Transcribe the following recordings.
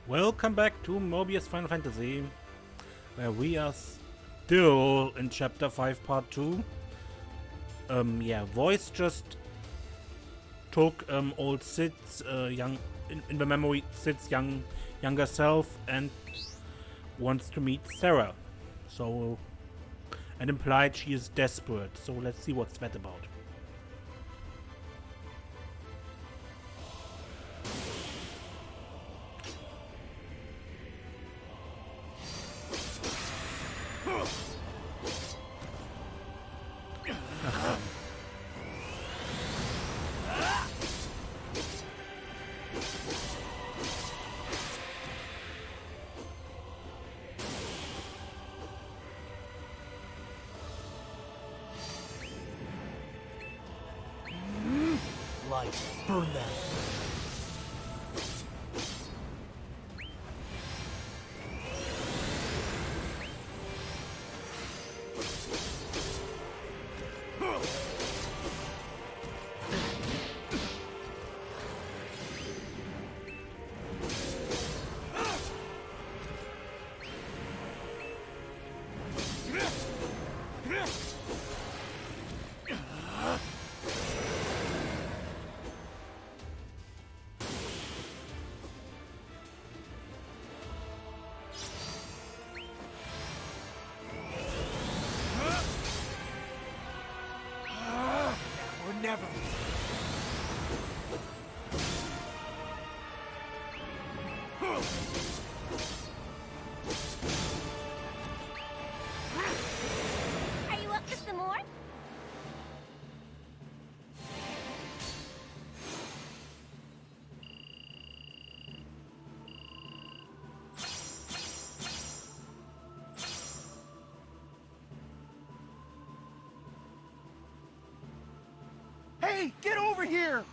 Welcome back to Mobius Final Fantasy, where we are still in Chapter 5, Part 2. Voice just took old Sid's in the memory Sid's younger self and wants to meet Sarah. And implied she is desperate. So let's see what's that about. Light, burn them. Never. Are you up for some more? Hey, get over here!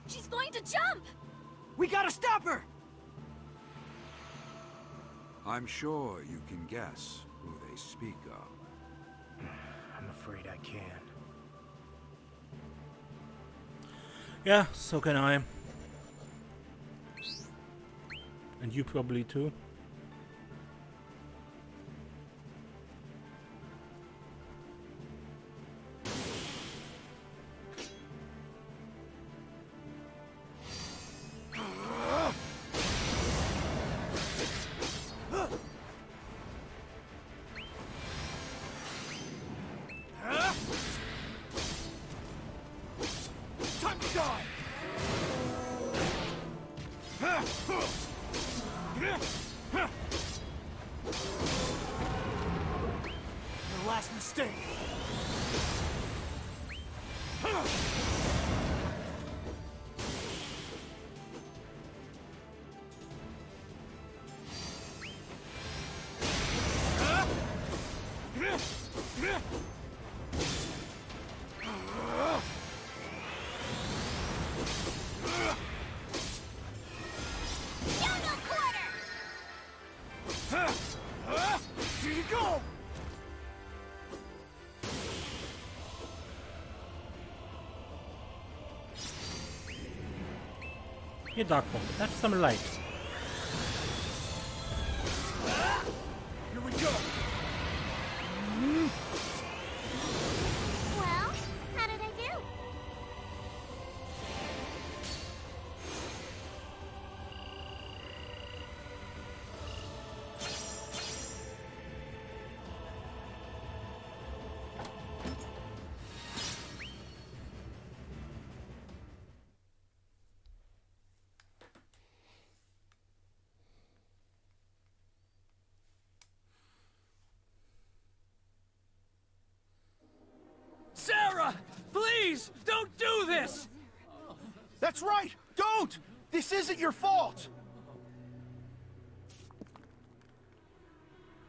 She's going to jump! We gotta stop her! I'm sure you can guess who they speak of. I'm afraid I can. Yeah, so can I. And you probably too. Time to die! Your last mistake! Here you go! Here, Darkbomb, have some light. Here we go! Well, how did I do? Sarah! Please! Don't do this! That's right! Don't! This isn't your fault!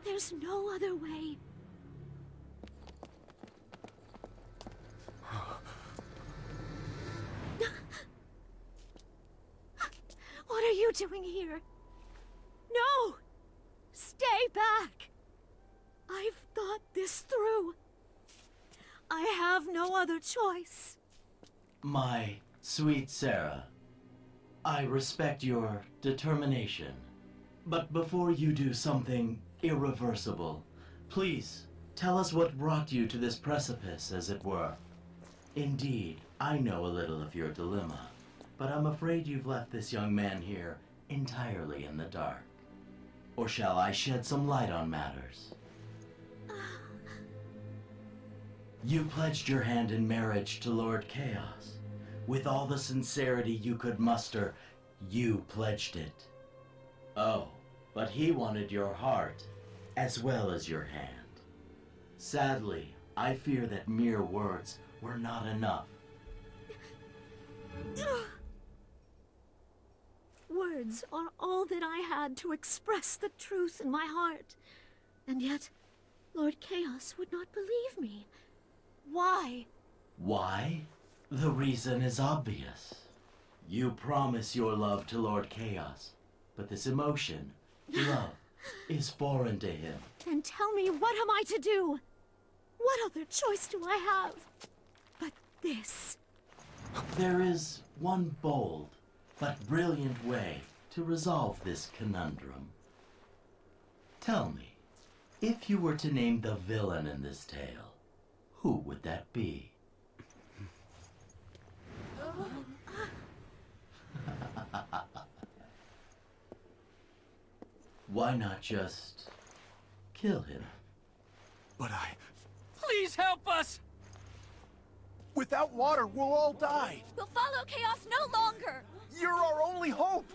There's no other way. What are you doing here? No! Stay back! I've thought this through. I have no other choice. My sweet Sarah, I respect your determination. But before you do something irreversible, please tell us what brought you to this precipice, as it were. Indeed, I know a little of your dilemma, but I'm afraid you've left this young man here entirely in the dark. Or shall I shed some light on matters? You pledged your hand in marriage to Lord Chaos. With all the sincerity you could muster, you pledged it. Oh, but he wanted your heart, as well as your hand. Sadly, I fear that mere words were not enough. Words are all that I had to express the truth in my heart. And yet, Lord Chaos would not believe me. Why? Why? The reason is obvious. You promise your love to Lord Chaos, but this emotion, love, is foreign to him. Then tell me, what am I to do? What other choice do I have but this? There is one bold but brilliant way to resolve this conundrum. Tell me, if you were to name the villain in this tale, who would that be? Why not just kill him? But Please help us! without water, we'll all die. We'll follow Chaos no longer! You're our only hope.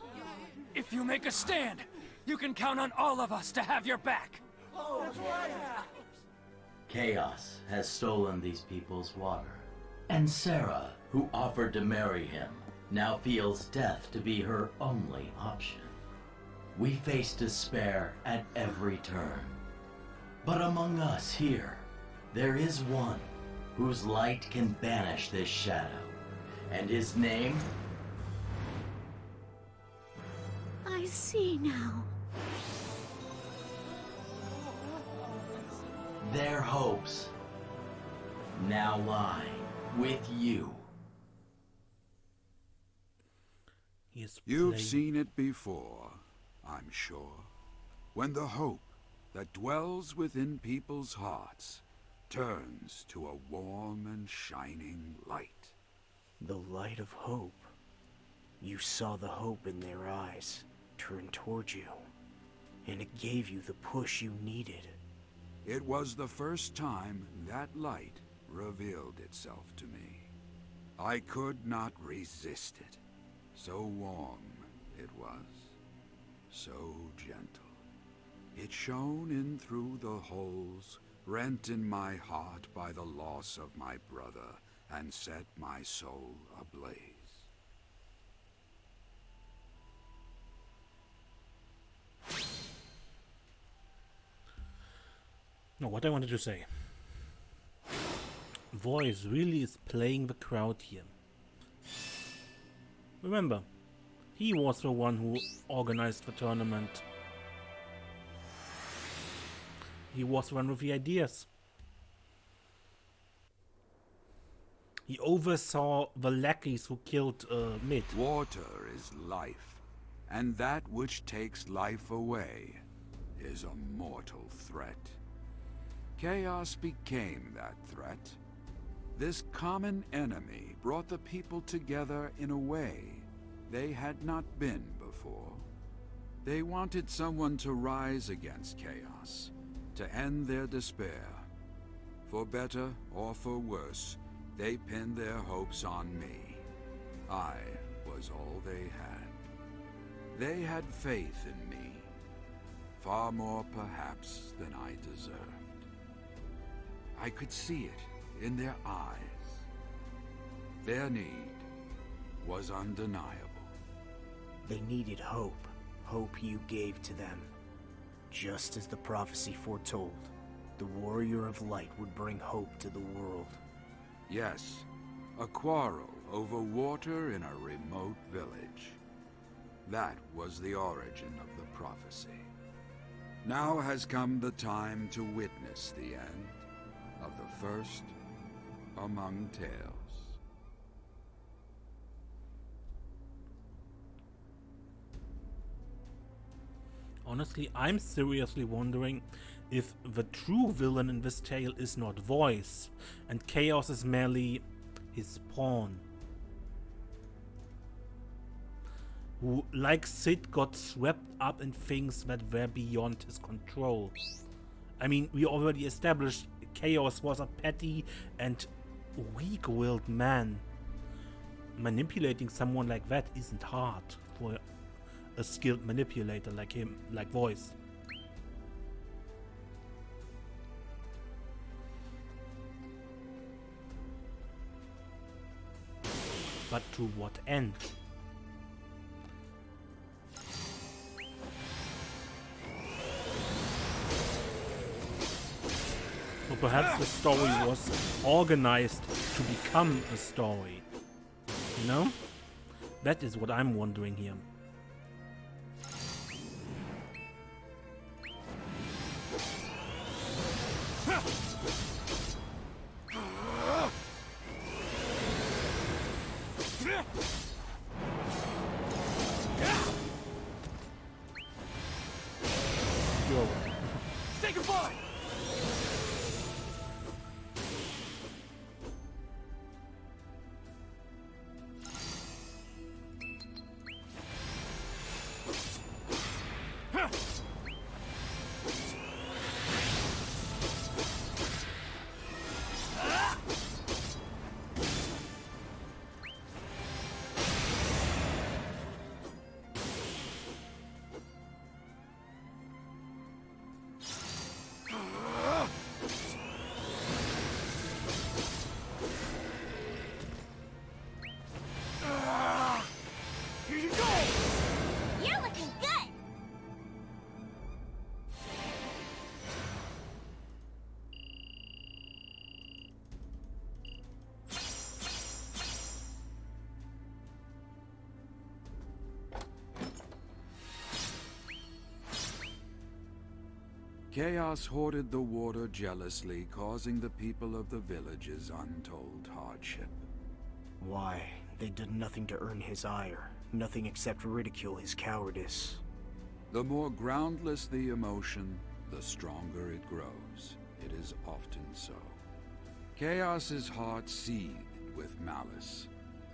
If you make a stand, you can count on all of us to have your back. Chaos has stolen these people's water. And Sarah, who offered to marry him, now feels death to be her only option. We face despair at every turn. But among us here, there is one whose light can banish this shadow. And his name? I see now. Their hopes now lie with you. You've seen it before, I'm sure, when the hope that dwells within people's hearts turns to a warm and shining light. The light of hope. You saw the hope in their eyes turn toward you, and it gave you the push you needed. It was the first time that light revealed itself to me. I could not resist it. So warm it was, so gentle. It shone in through the holes rent in my heart by the loss of my brother and set my soul ablaze. No, what I wanted to say. Voice really is playing the crowd here. Remember, he was the one who organized the tournament. He was the one with the ideas. He oversaw the lackeys who killed Mid. Water is life, and that which takes life away is a mortal threat. Chaos became that threat. This common enemy brought the people together in a way they had not been before. They wanted someone to rise against chaos, to end their despair. For better or for worse, they pinned their hopes on me. I was all they had. They had faith in me, far more perhaps than I deserved. I could see it in their eyes. Their need was undeniable. They needed hope. Hope you gave to them. Just as the prophecy foretold, the Warrior of Light would bring hope to the world. Yes, a quarrel over water in a remote village. That was the origin of the prophecy. Now has come the time to witness the end of the first among tales. Honestly, I'm seriously wondering if the true villain in this tale is not Voice, and Chaos is merely his pawn. Who, like Sid, got swept up in things that were beyond his control. I mean, we already established Chaos was a petty and weak-willed man. Manipulating someone like that isn't hard for a skilled manipulator like him, like Voice. But to what end? Or perhaps the story was organized to become a story. You know? That is what I'm wondering here. Say goodbye! Chaos hoarded the water jealously, causing the people of the villages untold hardship. Why? They did nothing to earn his ire. Nothing except ridicule his cowardice. The more groundless the emotion, the stronger it grows. It is often so. Chaos's heart seethed with malice,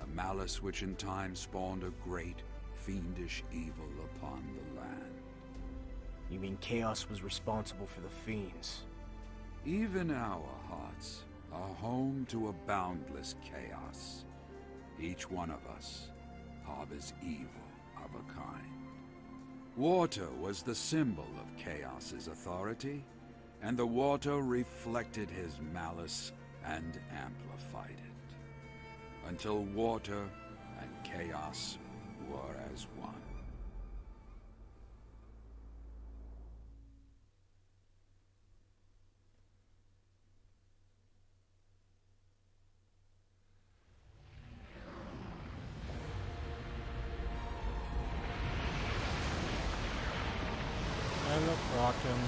a malice which in time spawned a great, fiendish evil upon the land. You mean Chaos was responsible for the fiends? Even our hearts are home to a boundless chaos. Each one of us harbors evil of a kind. Water was the symbol of Chaos's authority, and the water reflected his malice and amplified it, until water and Chaos were as one. Hello, Kraken.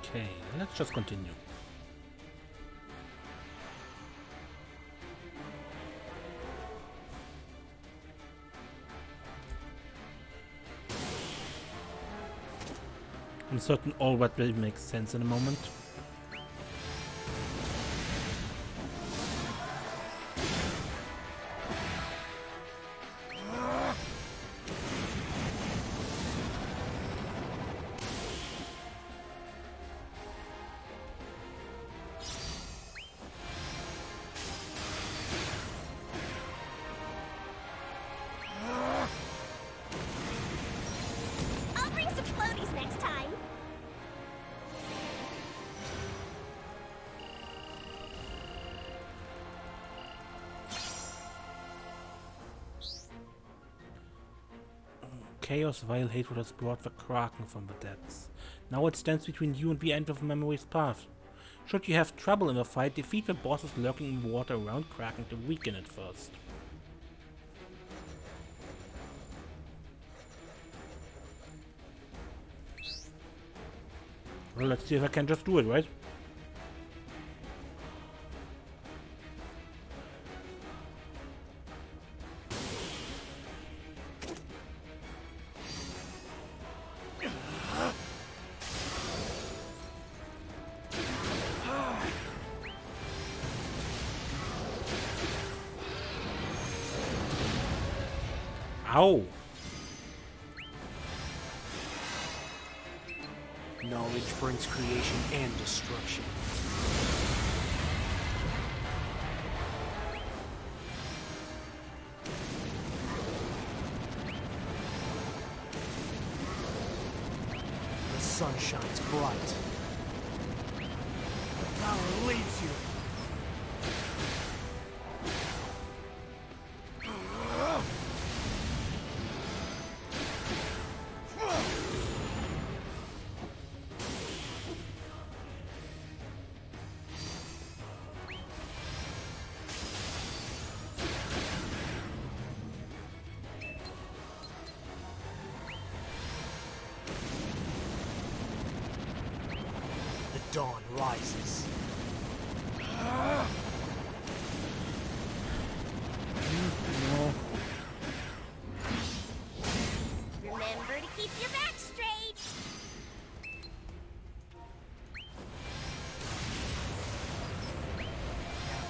Okay, let's just continue. I'm certain all that will make sense in a moment. I'll bring some floaties next time. chaos, vile hatred has brought the Kraken from the depths. Now it stands between you and the end of Memory's path. Should you have trouble in the fight, defeat the bosses lurking in water around Kraken to weaken it first. Well, let's see if I can just do it, right? Ow! Knowledge brings creation and destruction. The sun shines bright. The power leads you. Dawn rises. No. Remember to keep your back straight.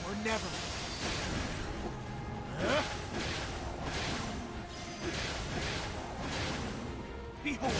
Or never. Behold.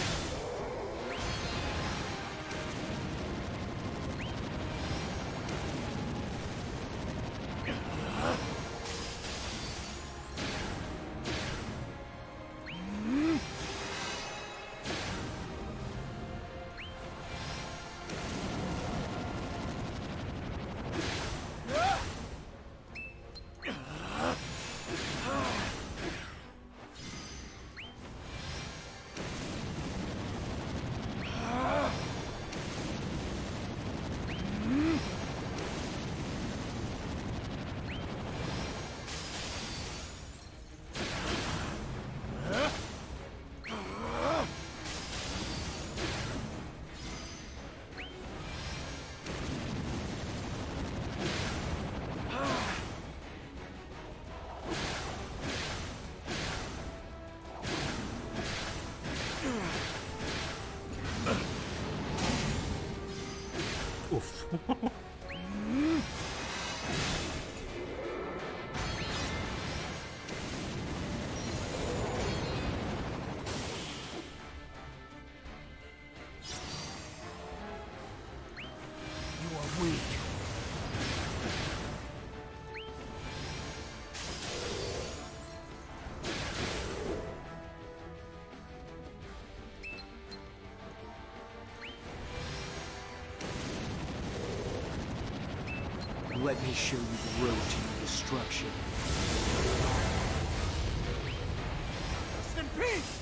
Oof. You are weak. Let me show you the road to your destruction. Rest in peace!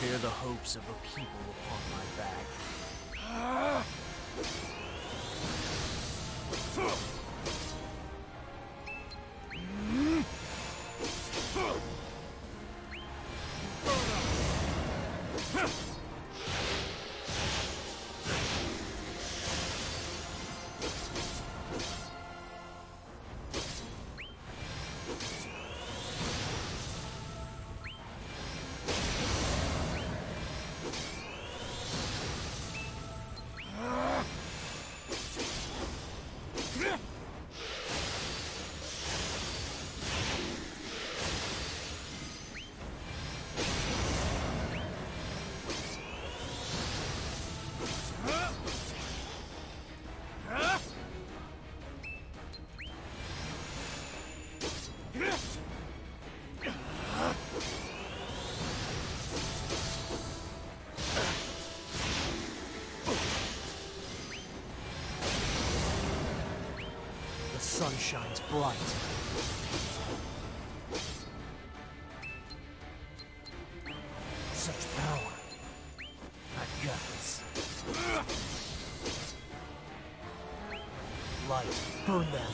Bear the hopes of a people upon my back. shines bright. Such power. I've got this. Light, burn them.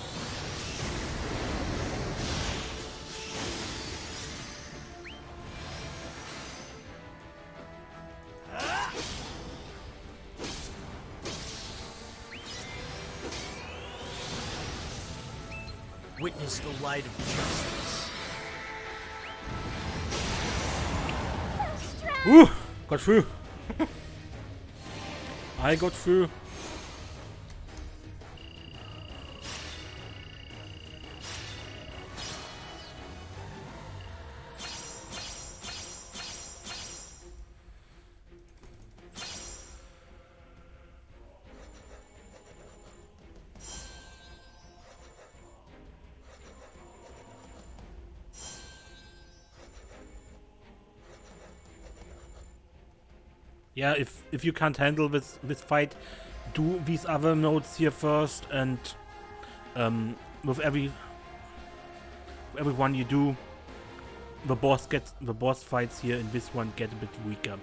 Witness the light of justice. Got through. I got through. Yeah, if you can't handle this fight, do these other nodes here first, and with every one you do, the boss fights here in this one get a bit weaker.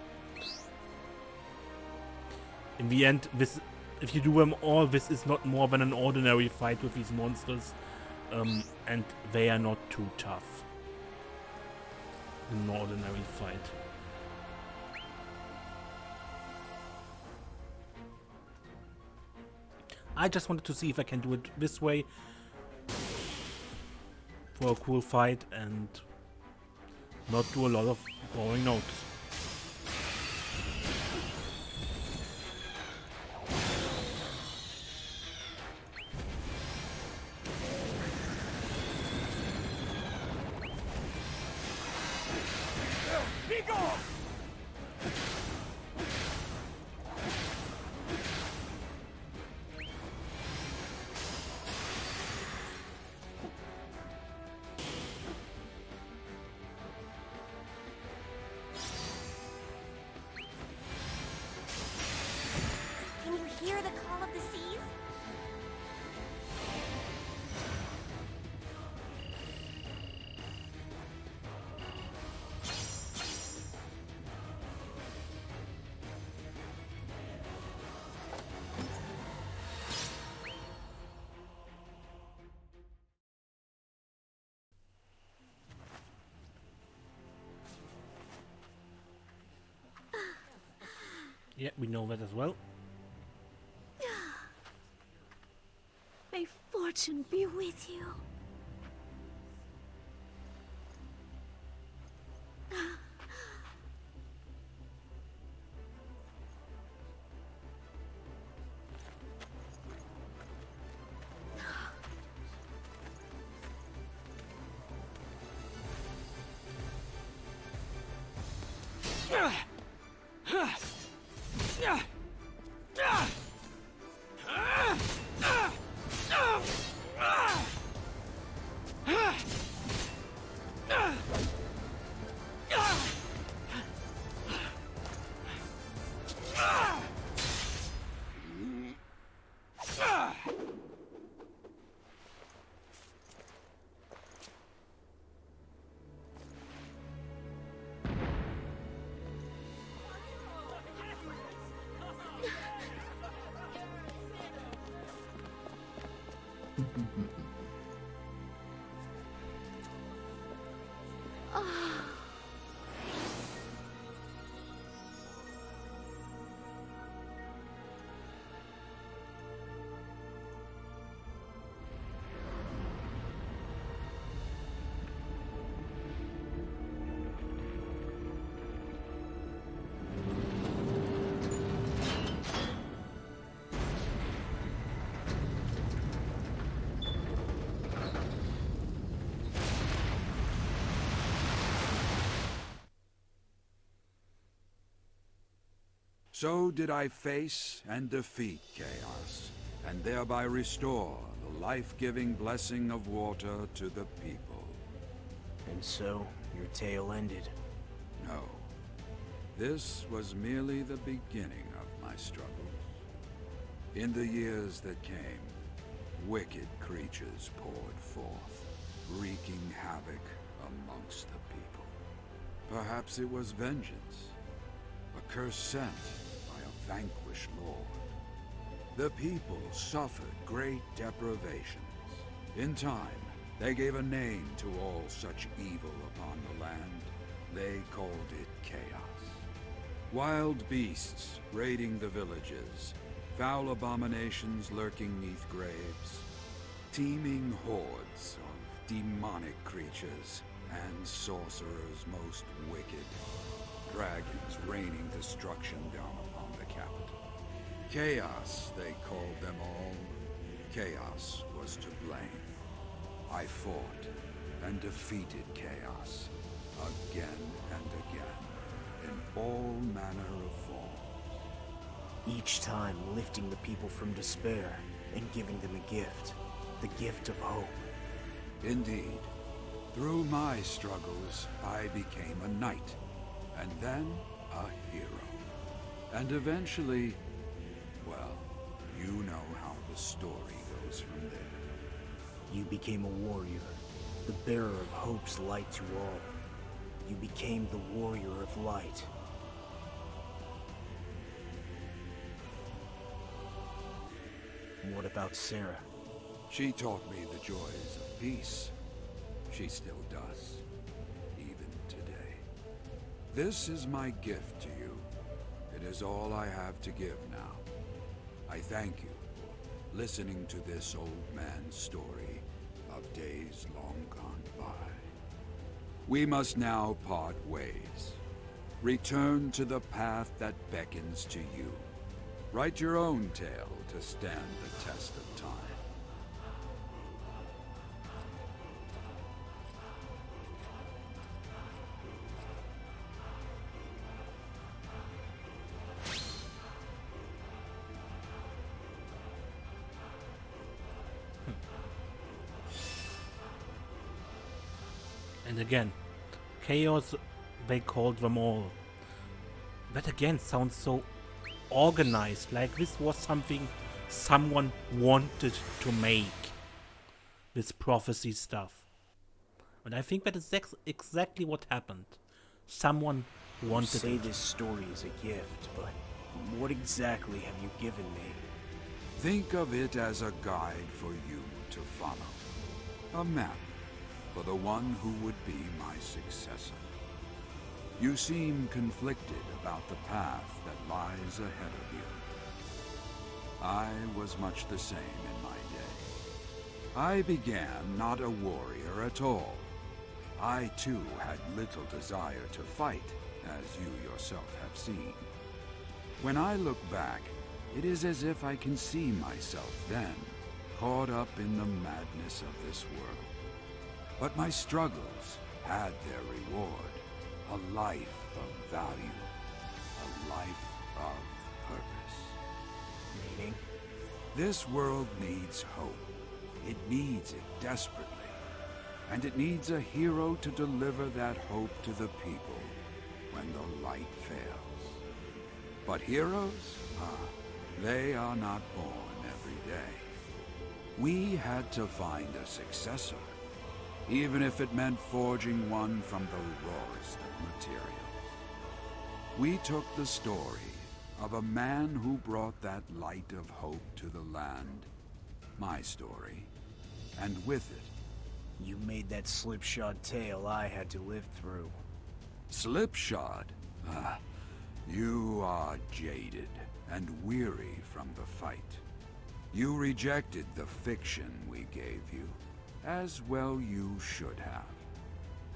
In the end, if you do them all, this is not more than an ordinary fight with these monsters, and they are not too tough. An ordinary fight. I just wanted to see if I can do it this way for a cool fight and not do a lot of boring notes. Be gone! Hear the call of the seas? Yeah, we know that as well. May fortune be with you. So did I face and defeat chaos, and thereby restore the life-giving blessing of water to the people. And so, your tale ended. No. This was merely the beginning of my struggles. In the years that came, wicked creatures poured forth, wreaking havoc amongst the people. Perhaps it was vengeance, a curse sent by a vanquished lord. The people suffered great deprivations. In time, they gave a name to all such evil upon the land. They called it chaos. Wild beasts raiding the villages, foul abominations lurking 'neath graves, teeming hordes of demonic creatures, and sorcerers most wicked, dragons raining destruction down upon the capital. Chaos, they called them all. Chaos was to blame. I fought and defeated chaos again and again, in all manner of forms. Each time lifting the people from despair and giving them a gift, the gift of hope. Indeed. Through my struggles, I became a knight, and then a hero. And eventually, well, you know how the story goes from there. You became a warrior, the bearer of hope's light to all. You became the warrior of light. What about Sarah? She taught me the joys of peace. She still does, even today. This is my gift to you. It is all I have to give now. I thank you for listening to this old man's story of days long gone by. We must now part ways. Return to the path that beckons to you. Write your own tale to stand the test of time. And again, chaos, they called them all. That again sounds so organized, like this was something someone wanted to make. This prophecy stuff. And I think that is exactly what happened. Someone wanted You say it. this story is a gift, but what exactly have you given me? Think of it as a guide for you to follow. A map for the one who would be my successor. You seem conflicted about the path that lies ahead of you. I was much the same in my day. I began not a warrior at all. I too had little desire to fight, as you yourself have seen. When I look back, it is as if I can see myself then, caught up in the madness of this world. But my struggles had their reward, a life of value, a life of purpose. Meaning? This world needs hope. It needs it desperately. And it needs a hero to deliver that hope to the people when the light fails. But heroes? They are not born every day. We had to find a successor, even if it meant forging one from the rawest of materials. We took the story of a man who brought that light of hope to the land, my story, and with it, You made that slipshod tale I had to live through. Slipshod? You are jaded and weary from the fight. You rejected the fiction we gave you, as well you should have.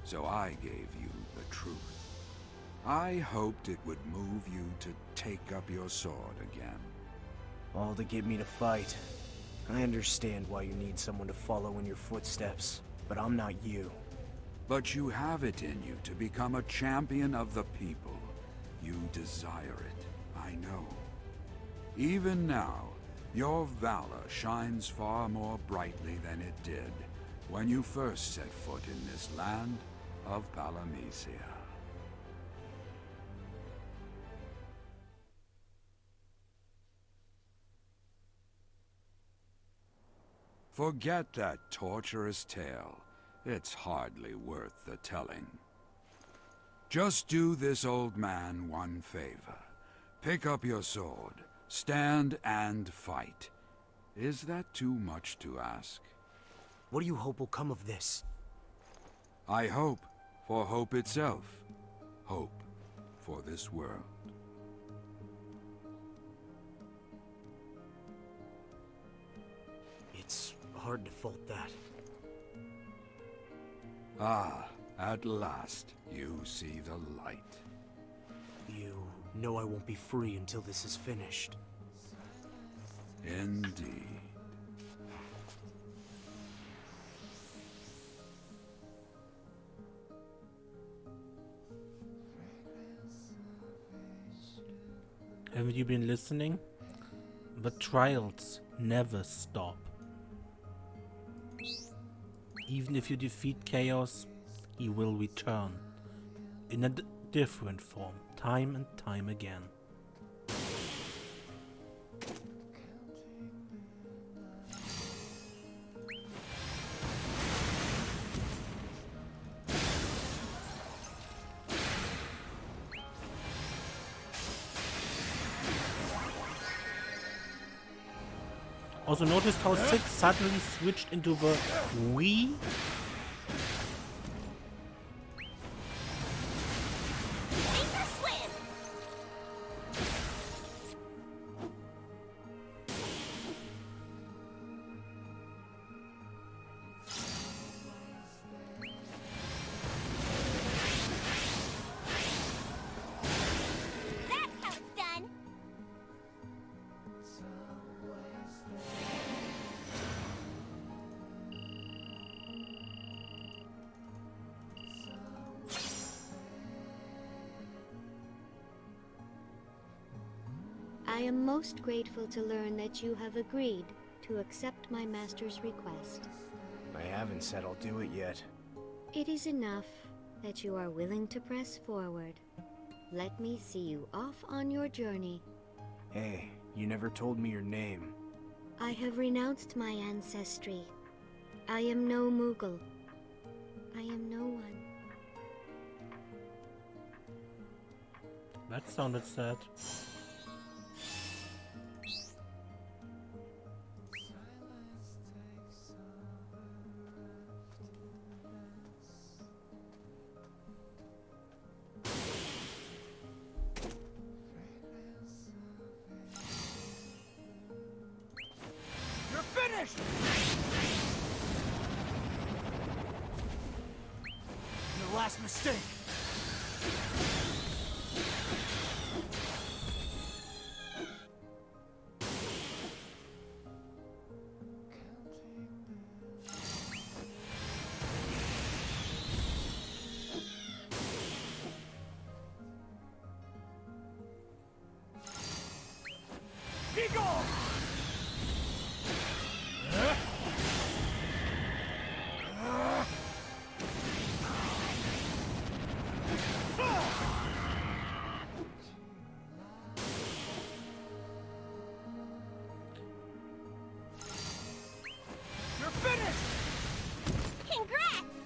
So I gave you the truth. I hoped it would move you to take up your sword again. All to get me to fight. I understand why you need someone to follow in your footsteps, but I'm not you. But you have it in you to become a champion of the people. You desire it, I know. Even now, your valor shines far more brightly than it did when you first set foot in this land of past-Matheus. Forget that torturous tale. It's hardly worth the telling. Just do this old man one favor. Pick up your sword, stand and fight. Is that too much to ask? What do you hope will come of this? I hope for hope itself. Hope for this world. It's hard to fault that. Ah, at last you see the light. You know I won't be free until this is finished. Indeed. Haven't you been listening? The trials never stop. Even if you defeat Chaos, he will return in a different form, time and time again. Also noticed how Sid suddenly switched into the we? Sink or swim! That's how it's done! I am most grateful to learn that you have agreed to accept my master's request. I haven't said I'll do it yet. It is enough that you are willing to press forward. Let me see you off on your journey. Hey, you never told me your name. I have renounced my ancestry. I am no Moogle. I am no one. That sounded sad. You're finished! Your last mistake. Be gone! You're finished! Congrats!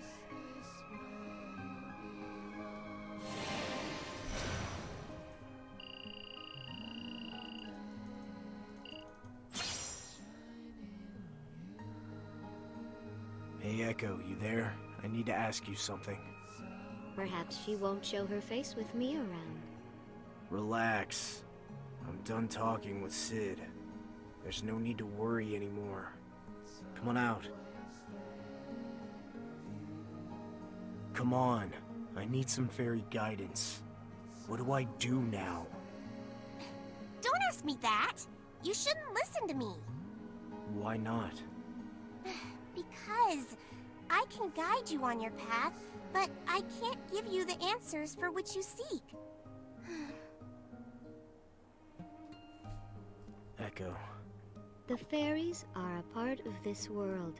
Hey Echo, you there? I need to ask you something. Perhaps she won't show her face with me around. Relax. I'm done talking with Sid. There's no need to worry anymore. Come on out. Come on. I need some fairy guidance. What do I do now? Don't ask me that! You shouldn't listen to me! Why not? Because I can guide you on your path, but I can't give you the answers for which you seek. Echo. The fairies are a part of this world.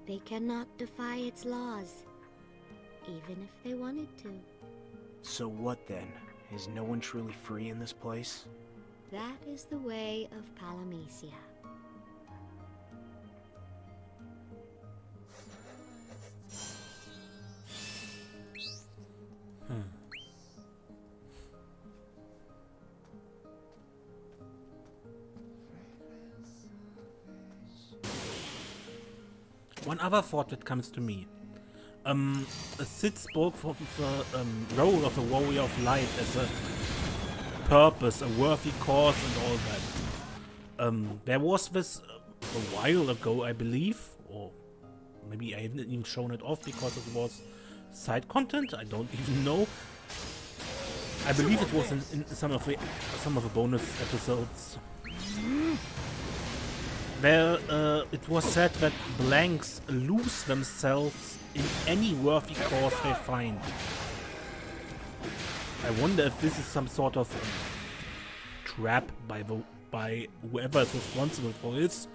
They cannot defy its laws, even if they wanted to. So what then? Is no one truly free in this place? That is the way of Palamecia. one other thought that comes to me. Sid spoke from the role of a warrior of light as a purpose, a worthy cause, and all that. There was this a while ago, I believe, or maybe I haven't even shown it off because it was side content. I don't even know. I believe it was in some of the bonus episodes. Where it was said that blanks lose themselves in any worthy cause they find. I wonder if this is some sort of trap by whoever is responsible for this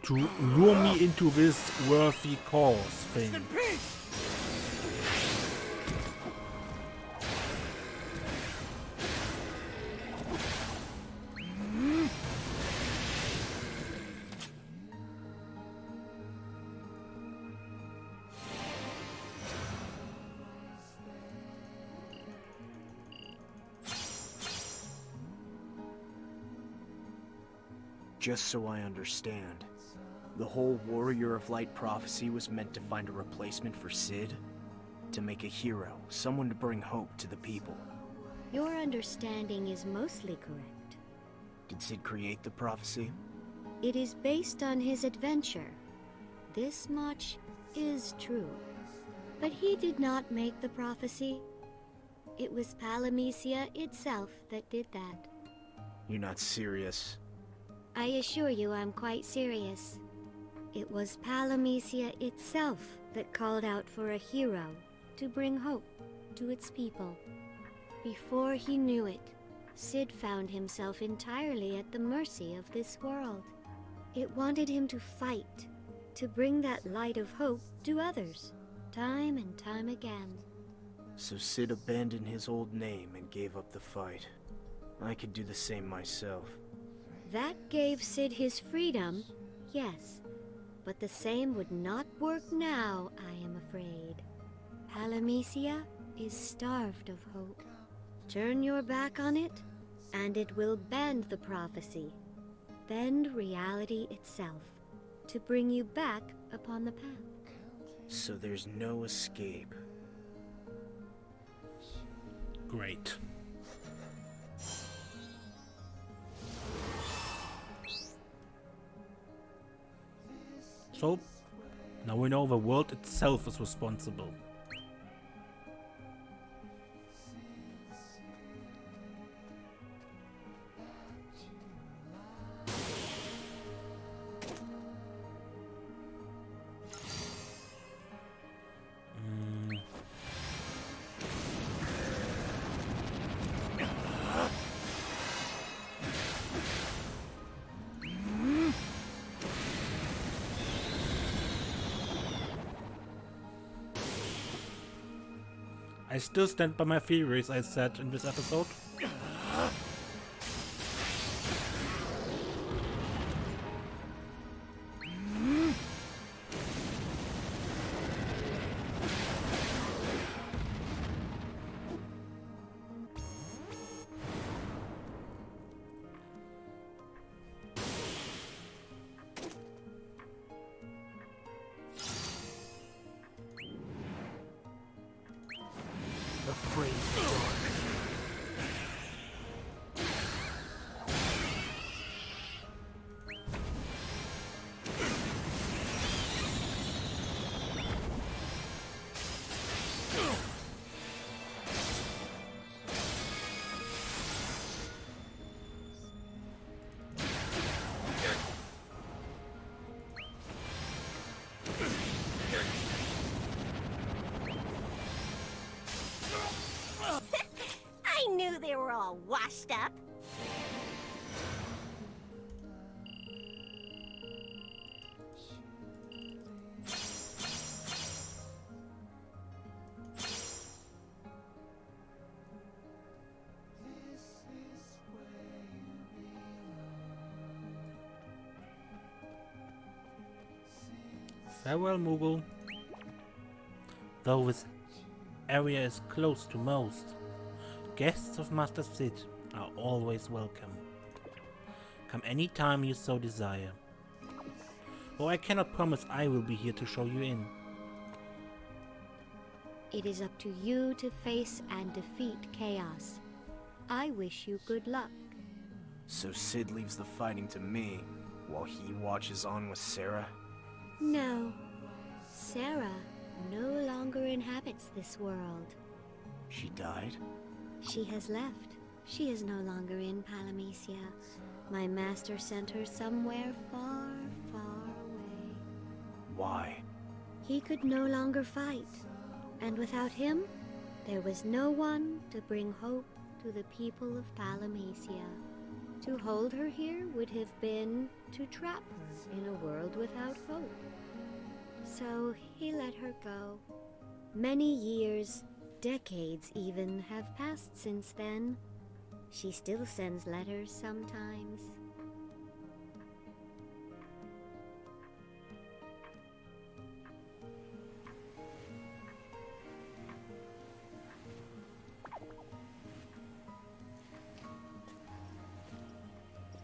to lure me into this worthy cause thing. Just so I understand, the whole Warrior of Light prophecy was meant to find a replacement for Sid? To make a hero, someone to bring hope to the people. Your understanding is mostly correct. Did Sid create the prophecy? It is based on his adventure. This much is true. But he did not make the prophecy. It was past-Matheus itself that did that. You're not serious. I assure you I'm quite serious. It was past-Matheus itself that called out for a hero to bring hope to its people. Before he knew it, Sid found himself entirely at the mercy of this world. It wanted him to fight, to bring that light of hope to others, time and time again. So Sid abandoned his old name and gave up the fight. I could do the same myself. That gave Sid his freedom, yes, but the same would not work now, I am afraid. Past-Matheus is starved of hope. Turn your back on it, and it will bend the prophecy, bend reality itself, to bring you back upon the path. So there's no escape. Great. So, now we know the world itself is responsible. I still stand by my theories I said in this episode. Afraid of the dark. I knew they were all washed up. Farewell, Moogle. Though this area is close to most, guests of Master Sid are always welcome. Come anytime you so desire. Though I cannot promise I will be here to show you in. It is up to you to face and defeat chaos. I wish you good luck. So Sid leaves the fighting to me, while he watches on with Sarah? No. Sarah no longer inhabits this world. She died? She has left. She is no longer in Palamecia. My master sent her somewhere far, far away. Why? He could no longer fight. And without him, there was no one to bring hope to the people of Palamecia. To hold her here would have been to trap her in a world without hope. So he let her go. Many years, decades even, have passed since then. She still sends letters sometimes.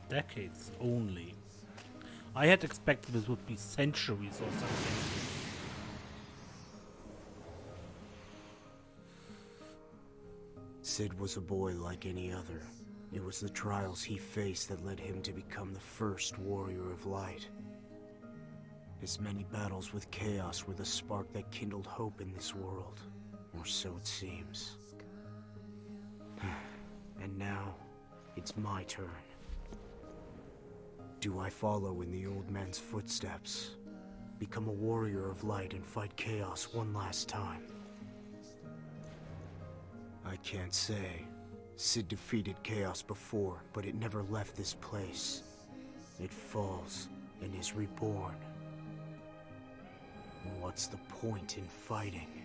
Decades only. I had expected this would be centuries or something. Sid was a boy like any other. It was the trials he faced that led him to become the first warrior of light. His many battles with chaos were the spark that kindled hope in this world, or so it seems. And now, it's my turn. Do I follow in the old man's footsteps? Become a warrior of light and fight chaos one last time? I can't say. Sid defeated chaos before, but it never left this place. It falls and is reborn. What's the point in fighting?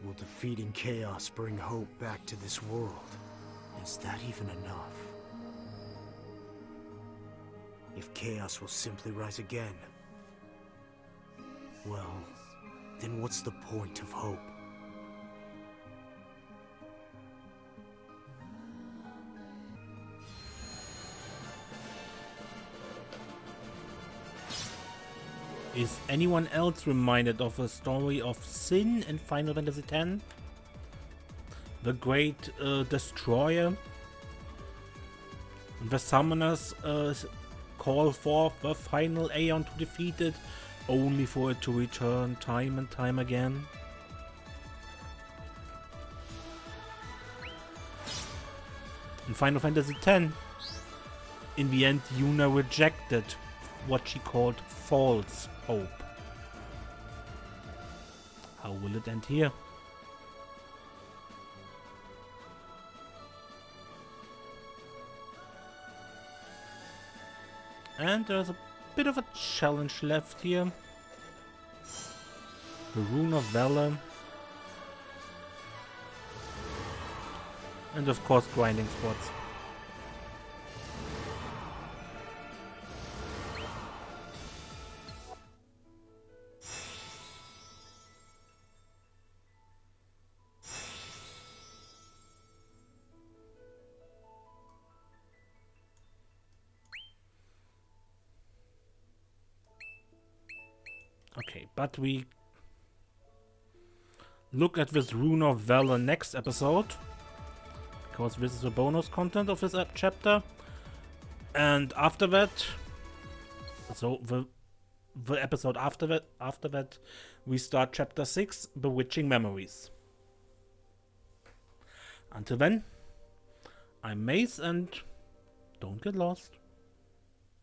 Will defeating chaos bring hope back to this world? Is that even enough? If chaos will simply rise again, well, then what's the point of hope? Is anyone else reminded of a story of sin in Final Fantasy X? The great destroyer? The summoners call forth the final Aeon to defeat it, only for it to return time and time again. In Final Fantasy X, in the end, Yuna rejected what she called false hope. How will it end here? And there's a bit of a challenge left here. The Rune of Valor. And of course grinding spots. Okay, but we look at this Rune of Valor next episode, because this is the bonus content of this chapter, and after that, so the episode after that, we start chapter 6, Bewitching Memories. Until then, I'm Mace, and don't get lost.